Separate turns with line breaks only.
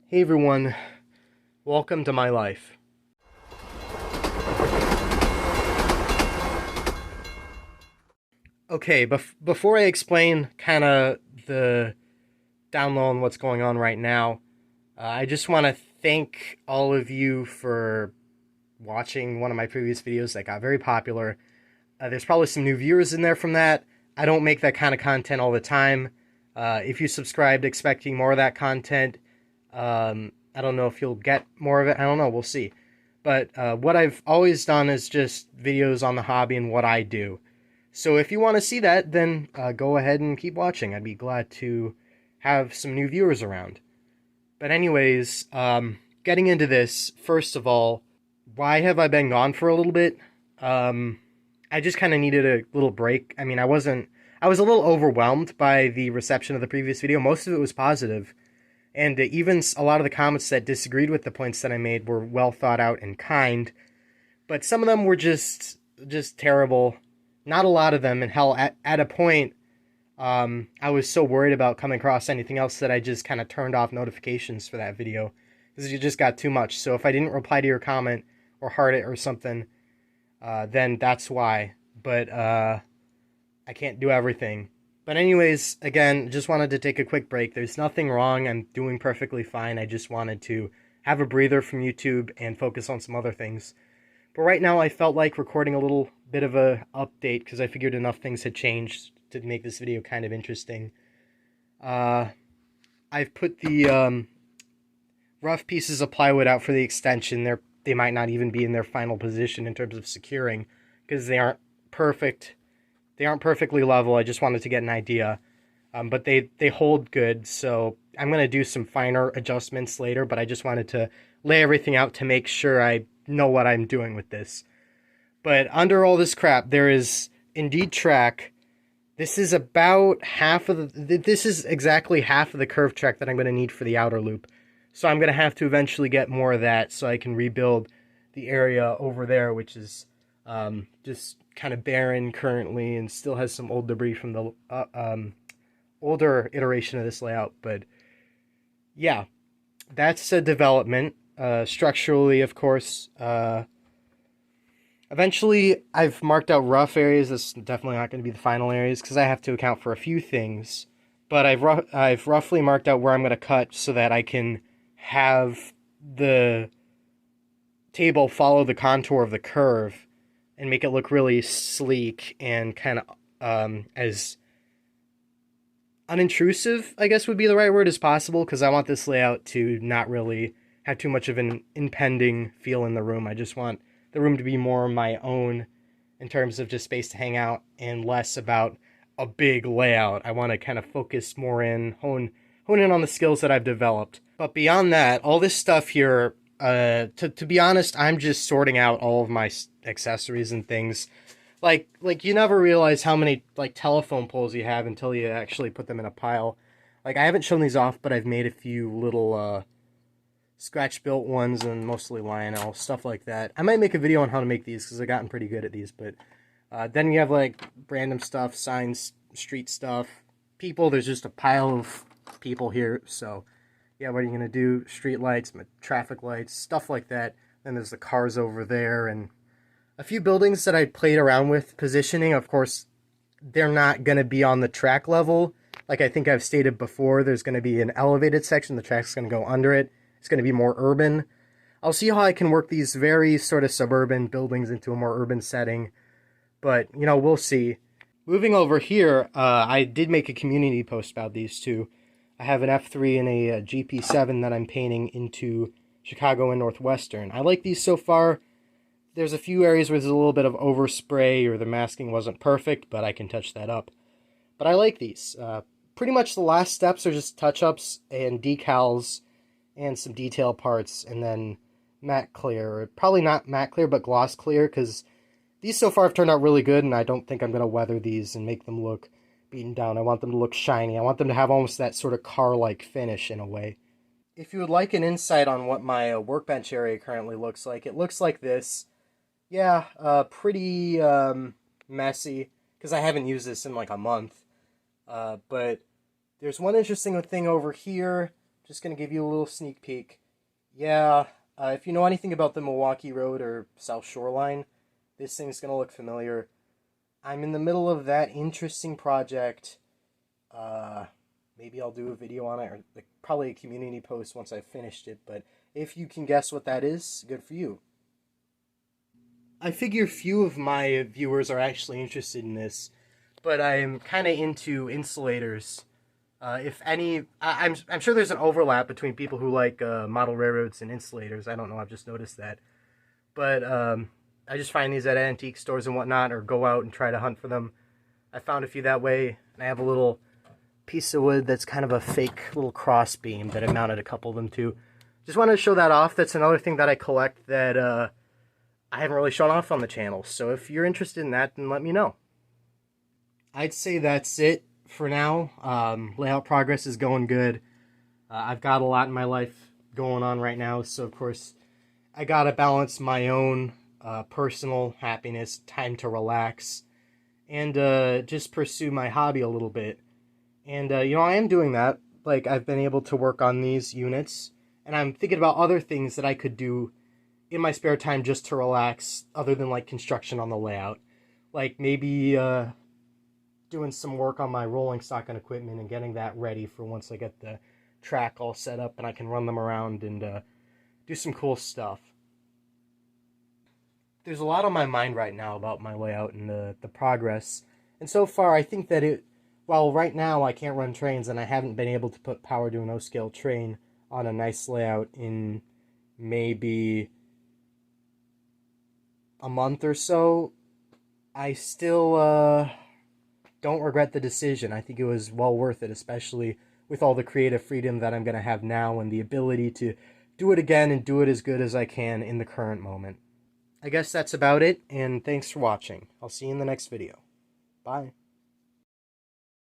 Hey everyone, welcome to my life. Okay, before I explain kind of the down low and what's going on right now, I just want to thank all of you for watching one of my previous videos that got very popular. There's probably some new viewers in there from that. I don't make that kind of content all the time. If you subscribed expecting more of that content, I don't know if you'll get more of it. I don't know. We'll see. But what I've always done is just videos on the hobby and what I do. So if you want to see that, then go ahead and keep watching. I'd be glad to have some new viewers around. But anyways, getting into this, first of all, why have I been gone for a little bit? I just kind of needed a little break. I mean, I was a little overwhelmed by the reception of the previous video. Most of it was positive. And even a lot of the comments that disagreed with the points that I made were well thought out and kind. But some of them were just terrible. Not a lot of them. And hell, at a point, I was so worried about coming across anything else that I just kind of turned off notifications for that video. Because it just got too much. So if I didn't reply to your comment or heart it or something, then that's why. But I can't do everything. But anyways, again, just wanted to take a quick break. There's nothing wrong. I'm doing perfectly fine. I just wanted to have a breather from YouTube and focus on some other things. But right now I felt like recording a little bit of a update because I figured enough things had changed to make this video kind of interesting. I've put the rough pieces of plywood out for the extension. They might not even be in their final position in terms of securing because they aren't perfect. They aren't perfectly level. I just wanted to get an idea. But they hold good, so I'm going to do some finer adjustments later, but I just wanted to lay everything out to make sure I know what I'm doing with this. But under all this crap, there is Indeed track. This is about half of this is exactly half of the curve track that I'm going to need for the outer loop. So I'm going to have to eventually get more of that so I can rebuild the area over there, which is just kind of barren currently and still has some old debris from the older iteration of this layout. But yeah, that's a development. Structurally, of course, eventually I've marked out rough areas. That's definitely not going to be the final areas because I have to account for a few things. But I've roughly marked out where I'm going to cut so that I can have the table follow the contour of the curve and make it look really sleek and kind of as unintrusive, I guess would be the right word, as possible, because I want this layout to not really have too much of an impending feel in the room. I just want the room to be more my own in terms of just space to hang out and less about a big layout. I want to kind of focus more in, hone in on the skills that I've developed. But beyond that, all this stuff here, to be honest, I'm just sorting out all of my accessories and things. Like you never realize how many like telephone poles you have until you actually put them in a pile. Like I haven't shown these off, but I've made a few little scratch built ones and mostly Lionel stuff like that. I might make a video on how to make these because I've gotten pretty good at these. But then you have like random stuff, signs, street stuff, people. There's just a pile of people here, so yeah, what are you gonna do? Street lights, traffic lights, stuff like that. Then there's the cars over there and a few buildings that I played around with positioning. Of course, they're not gonna be on the track level. Like I think I've stated before, there's gonna be an elevated section. The track's gonna go under it. It's gonna be more urban. I'll see how I can work these very sort of suburban buildings into a more urban setting. But, you know, we'll see. Moving over here, I did make a community post about these two. I have an F3 and a GP7 that I'm painting into Chicago and Northwestern. I like these so far. There's a few areas where there's a little bit of overspray or the masking wasn't perfect, but I can touch that up. But I like these. Pretty much the last steps are just touch-ups and decals and some detail parts, and then matte clear. Probably not matte clear, but gloss clear, because these so far have turned out really good, and I don't think I'm going to weather these and make them look beaten down. I want them to look shiny. I want them to have almost that sort of car-like finish in a way. If you would like an insight on what my workbench area currently looks like, it looks like this. Yeah, pretty messy, because I haven't used this in like a month. But there's one interesting thing over here. just going to give you a little sneak peek. Yeah, if you know anything about the Milwaukee Road or South Shoreline, this thing's going to look familiar. I'm in the middle of that interesting project. Maybe I'll do a video on it, or like, probably a community post once I've finished it, but if you can guess what that is, good for you. I figure few of my viewers are actually interested in this, but I'm kind of into insulators. If any, I'm sure there's an overlap between people who like model railroads and insulators. I don't know, I've just noticed that. But I just find these at antique stores and whatnot, or go out and try to hunt for them. I found a few that way, and I have a little piece of wood that's kind of a fake little cross beam that I mounted a couple of them to. Just wanted to show that off. That's another thing that I collect that I haven't really shown off on the channel. So if you're interested in that, then let me know. I'd say that's it for now. Layout progress is going good. I've got a lot in my life going on right now, so of course I gotta balance my own personal happiness, time to relax, and just pursue my hobby a little bit. And you know, I am doing that. Like, I've been able to work on these units, and I'm thinking about other things that I could do in my spare time just to relax, other than like construction on the layout. Like maybe doing some work on my rolling stock and equipment and getting that ready for once I get the track all set up and I can run them around and do some cool stuff. There's a lot on my mind right now about my layout and the progress. And so far, I think that while right now I can't run trains and I haven't been able to put power to an O-scale train on a nice layout in maybe a month or so, I still don't regret the decision. I think it was well worth it, especially with all the creative freedom that I'm going to have now and the ability to do it again and do it as good as I can in the current moment. I guess that's about it, and thanks for watching. I'll see you in the next video. Bye.